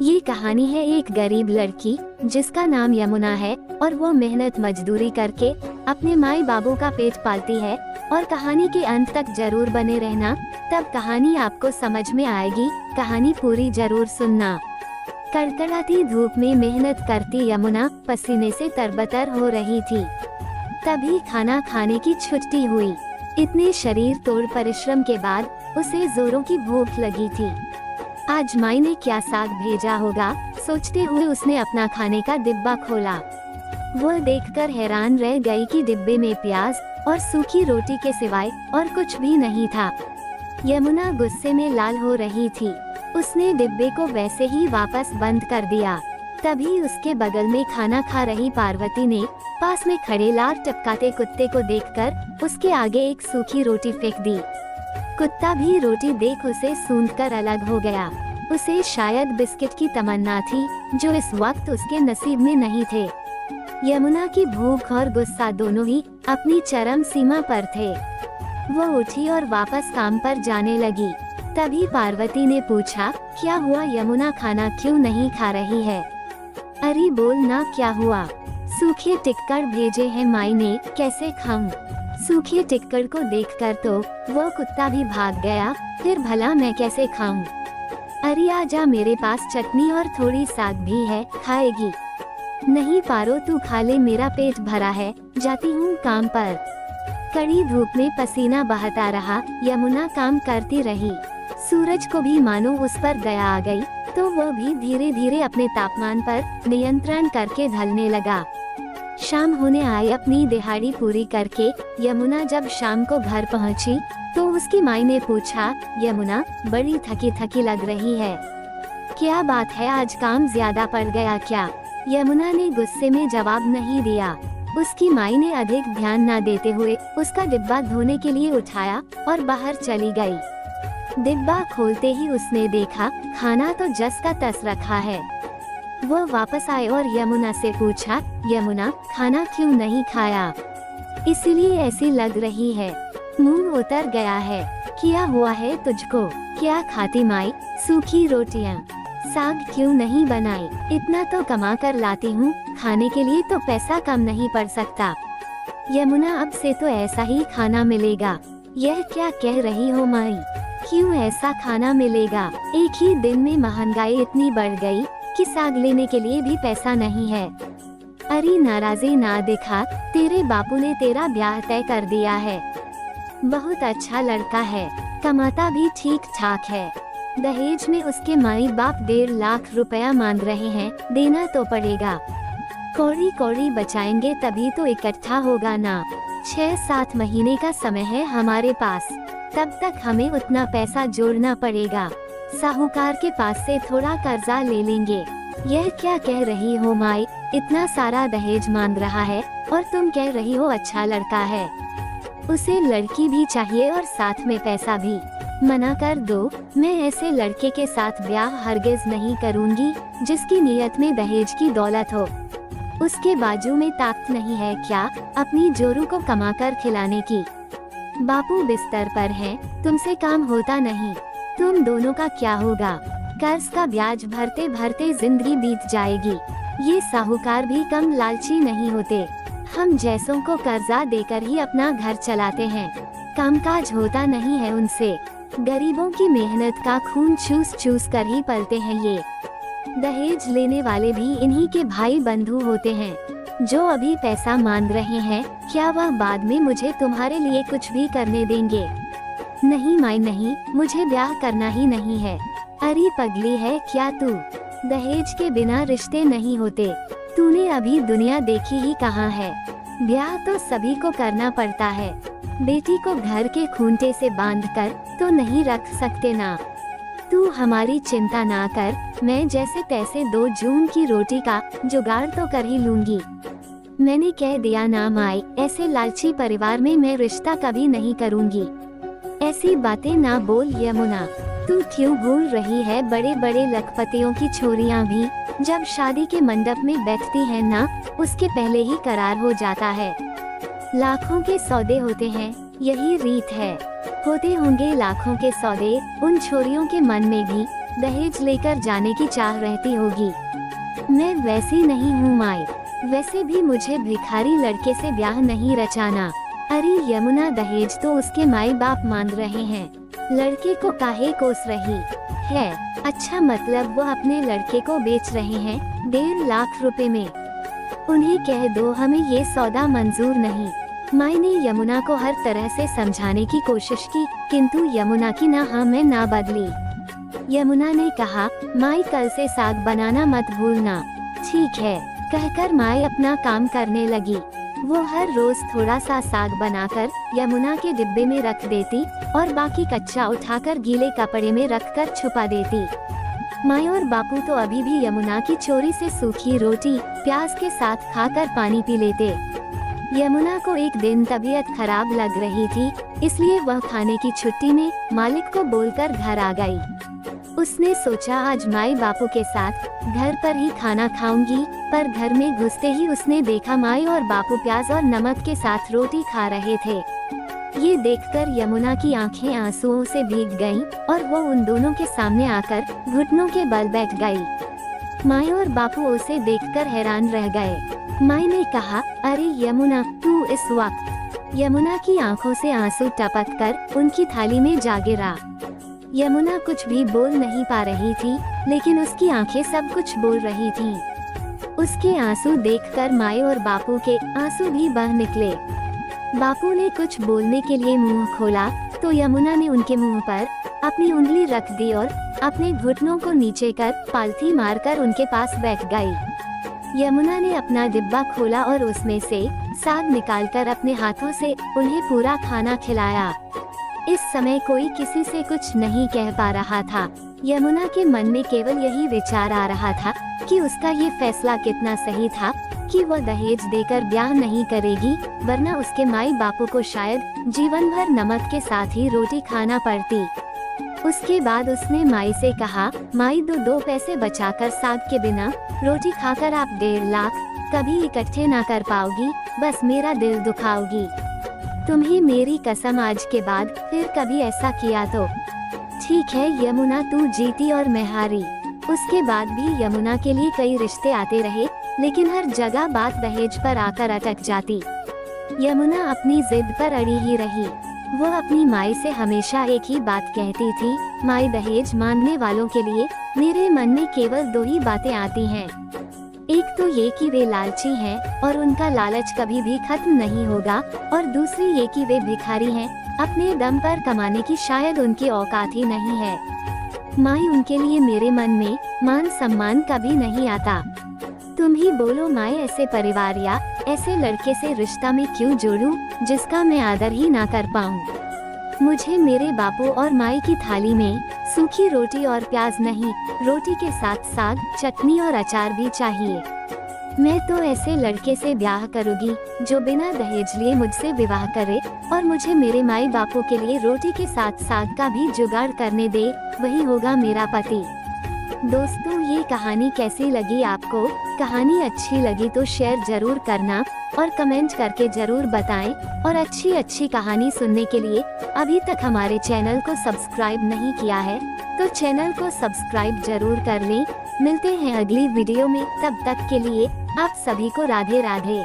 ये कहानी है एक गरीब लड़की जिसका नाम यमुना है और वो मेहनत मजदूरी करके अपने माई बाबू का पेट पालती है। और कहानी के अंत तक जरूर बने रहना, तब कहानी आपको समझ में आएगी। कहानी पूरी जरूर सुनना। कड़कड़ाती धूप में मेहनत करती यमुना पसीने से तरबतर हो रही थी। तभी खाना खाने की छुट्टी हुई। इतने शरीर तोड़ परिश्रम के बाद उसे जोरों की भूख लगी थी। आज माई ने क्या साग भेजा होगा, सोचते हुए उसने अपना खाने का डिब्बा खोला। वो देखकर हैरान रह गई कि डिब्बे में प्याज और सूखी रोटी के सिवाय और कुछ भी नहीं था। यमुना गुस्से में लाल हो रही थी। उसने डिब्बे को वैसे ही वापस बंद कर दिया। तभी उसके बगल में खाना खा रही पार्वती ने पास में खड़े लार टपकाते कुत्ते को देखकर उसके आगे एक सूखी रोटी फेंक दी। कुत्ता भी रोटी देख उसे सूंघकर अलग हो गया। उसे शायद बिस्किट की तमन्ना थी जो इस वक्त उसके नसीब में नहीं थे। यमुना की भूख और गुस्सा दोनों ही अपनी चरम सीमा पर थे। वो उठी और वापस काम पर जाने लगी। तभी पार्वती ने पूछा, क्या हुआ यमुना, खाना क्यों नहीं खा रही है? अरे बोल ना, क्या हुआ? सूखे टिक्कर भेजे हैं माई ने, कैसे खाऊं? सूखे टिक्कर को देखकर तो वो कुत्ता भी भाग गया। फिर भला मैं कैसे खाऊं? अरे आजा, मेरे पास चटनी और थोड़ी साग भी है, खाएगी? नहीं पारो, तू खा ले, मेरा पेट भरा है, जाती हूँ काम पर। कड़ी धूप में पसीना बहता रहा। यमुना काम करती रही। सूरज को भी मानो उस पर दया आ गई, तो वह भी धीरे धीरे अपने तापमान पर नियंत्रण करके ढलने लगा। शाम होने आई। अपनी दिहाड़ी पूरी करके यमुना जब शाम को घर पहुंची तो उसकी माई ने पूछा, यमुना बड़ी थकी थकी लग रही है, क्या बात है, आज काम ज्यादा पड़ गया क्या? यमुना ने गुस्से में जवाब नहीं दिया। उसकी माई ने अधिक ध्यान न देते हुए उसका डिब्बा धोने के लिए उठाया और बाहर चली गई। डिब्बा खोलते ही उसने देखा खाना तो जस का तस रखा है। वो वापस आए और यमुना से पूछा, यमुना खाना क्यों नहीं खाया? इसलिए ऐसी लग रही है, मुंह उतर गया है। क्या हुआ है तुझको? क्या खाती माई? सूखी रोटियां, साग क्यों नहीं बनाई? इतना तो कमा कर लाती हूँ, खाने के लिए तो पैसा कम नहीं पड़ सकता। यमुना अब से तो ऐसा ही खाना मिलेगा। यह क्या कह रही हो माई? क्यों ऐसा खाना मिलेगा? एक ही दिन में महंगाई इतनी बढ़ गई कि साग लेने के लिए भी पैसा नहीं है। अरे नाराजी ना दिखा, तेरे बापू ने तेरा ब्याह तय कर दिया है। बहुत अच्छा लड़का है, कमाता भी ठीक ठाक है। दहेज में उसके माई बाप 1.5 लाख रुपया मांग रहे हैं, देना तो पड़ेगा। कौड़ी कौड़ी बचाएंगे तभी तो इकट्ठा होगा ना। 6-7 महीने का समय है हमारे पास, तब तक हमें उतना पैसा जोड़ना पड़ेगा। साहूकार के पास से थोड़ा कर्जा ले लेंगे। यह क्या कह रही हो माई? इतना सारा दहेज मांग रहा है और तुम कह रही हो अच्छा लड़का है। उसे लड़की भी चाहिए और साथ में पैसा भी। मना कर दो, मैं ऐसे लड़के के साथ ब्याह हरगिज नहीं करूंगी जिसकी नीयत में दहेज की दौलत हो। उसके बाजू में ताकत नहीं है क्या अपनी जोरू को कमाकर खिलाने की? बापू बिस्तर पर हैं, तुमसे काम होता नहीं। तुम दोनों का क्या होगा? कर्ज का ब्याज भरते भरते जिंदगी बीत जाएगी। ये साहूकार भी कम लालची नहीं होते। हम जैसों को कर्जा देकर ही अपना घर चलाते हैं, कामकाज होता नहीं है उनसे। गरीबों की मेहनत का खून चूस चूस कर ही पलते हैं ये। दहेज लेने वाले भी इन्हीं के भाई बंधु होते हैं। जो अभी पैसा मांग रहे हैं, क्या वह बाद में मुझे तुम्हारे लिए कुछ भी करने देंगे? नहीं माई नहीं, मुझे ब्याह करना ही नहीं है। अरे पगली है क्या तू? दहेज के बिना रिश्ते नहीं होते। तूने अभी दुनिया देखी ही कहाँ है? ब्याह तो सभी को करना पड़ता है। बेटी को घर के खूंटे से बांधकर तो नहीं रख सकते ना। तू हमारी चिंता ना कर, मैं जैसे तैसे 2 जून की रोटी का जुगाड़ तो कर ही लूंगी। मैंने कह दिया ना माई, ऐसे लालची परिवार में मैं रिश्ता कभी नहीं करूंगी। ऐसी बातें ना बोल यमुना, तू क्यों भूल रही है बड़े बड़े लखपतियों की छोरियां भी जब शादी के मंडप में बैठती हैं ना, उसके पहले ही करार हो जाता है। लाखों के सौदे होते हैं, यही रीत है। होते होंगे लाखों के सौदे उन छोरियों के मन में भी, दहेज लेकर जाने की चाह रहती होगी। मैं वैसी नहीं हूँ माई, वैसे भी मुझे भिखारी लड़के से ब्याह नहीं रचाना। अरे यमुना, दहेज तो उसके माई बाप मांग रहे हैं, लड़के को काहे कोस रही है? अच्छा, मतलब वो अपने लड़के को बेच रहे हैं 1.5 लाख रुपए में। उन्हें कह दो हमें ये सौदा मंजूर नहीं। माई ने यमुना को हर तरह से समझाने की कोशिश की, किंतु यमुना की ना हाँ में ना बदली। यमुना ने कहा, माई कल से साग बनाना मत भूलना। ठीक है, कहकर माई अपना काम करने लगी। वो हर रोज थोड़ा सा साग बनाकर यमुना के डिब्बे में रख देती और बाकी कच्चा उठाकर गीले कपड़े में रखकर छुपा देती। माई और बापू तो अभी भी यमुना की चोरी से सूखी रोटी प्याज के साथ खाकर पानी पी लेते। यमुना को एक दिन तबीयत खराब लग रही थी, इसलिए वह खाने की छुट्टी में मालिक को बोलकर घर आ गई। उसने सोचा आज माई बापू के साथ घर पर ही खाना खाऊंगी, पर घर में घुसते ही उसने देखा माई और बापू प्याज और नमक के साथ रोटी खा रहे थे। ये देखकर यमुना की आंखें आंसुओं से भीग गईं और वो उन दोनों के सामने आकर घुटनों के बल बैठ गई। माई और बापू उसे देखकर हैरान रह गए। माई ने कहा, अरे यमुना, तू इस वक्त? यमुना की आंखों से आंसू टपककर उनकी थाली में जा गिरा। यमुना कुछ भी बोल नहीं पा रही थी, लेकिन उसकी आंखें सब कुछ बोल रही थीं। उसके आंसू देखकर माई और बापू के आंसू भी बह निकले। बापू ने कुछ बोलने के लिए मुंह खोला तो यमुना ने उनके मुंह पर अपनी उंगली रख दी और अपने घुटनों को नीचे कर पालथी मारकर उनके पास बैठ गई। यमुना ने अपना डिब्बा खोला और उसमें से साग निकालकर अपने हाथों से उन्हें पूरा खाना खिलाया। इस समय कोई किसी से कुछ नहीं कह पा रहा था। यमुना के मन में केवल यही विचार आ रहा था कि उसका ये फैसला कितना सही था कि वह दहेज देकर ब्याह नहीं करेगी, वरना उसके माई बापू को शायद जीवन भर नमक के साथ ही रोटी खाना पड़ती। उसके बाद उसने माई से कहा, माई, दो पैसे बचाकर साग के बिना रोटी खाकर आप 1.5 लाख कभी इकट्ठे ना कर पाओगी, बस मेरा दिल दुखाओगी। तुम्हें मेरी कसम, आज के बाद फिर कभी ऐसा किया तो। ठीक है यमुना, तू जीती और मैं हारी। उसके बाद भी यमुना के लिए कई रिश्ते आते रहे, लेकिन हर जगह बात दहेज पर आकर अटक जाती। यमुना अपनी जिद पर अड़ी ही रही। वो अपनी माई से हमेशा एक ही बात कहती थी, माई, दहेज मांगने वालों के लिए मेरे मन में केवल 2 ही बातें आती हैं। एक तो ये कि वे लालची हैं और उनका लालच कभी भी खत्म नहीं होगा, और दूसरी ये कि वे भिखारी हैं, अपने दम पर कमाने की शायद उनकी औकात ही नहीं है। माई, उनके लिए मेरे मन में मान सम्मान कभी नहीं आता। तुम ही बोलो माई, ऐसे परिवार या ऐसे लड़के से रिश्ता में क्यों जोड़ूं जिसका मैं आदर ही ना कर पाऊं? मुझे मेरे बापू और माई की थाली में सूखी रोटी और प्याज नहीं, रोटी के साथ साग, चटनी और अचार भी चाहिए। मैं तो ऐसे लड़के से ब्याह करूंगी जो बिना दहेज लिए मुझसे विवाह करे और मुझे मेरे माई बापू के लिए रोटी के साथ साग का भी जुगाड़ करने दे, वही होगा मेरा पति। दोस्तों, ये कहानी कैसी लगी आपको? कहानी अच्छी लगी तो शेयर जरूर करना और कमेंट करके जरूर बताएं, और अच्छी कहानी सुनने के लिए अभी तक हमारे चैनल को सब्सक्राइब नहीं किया है तो चैनल को सब्सक्राइब जरूर कर लें। मिलते हैं अगली वीडियो में, तब तक के लिए आप सभी को राधे राधे।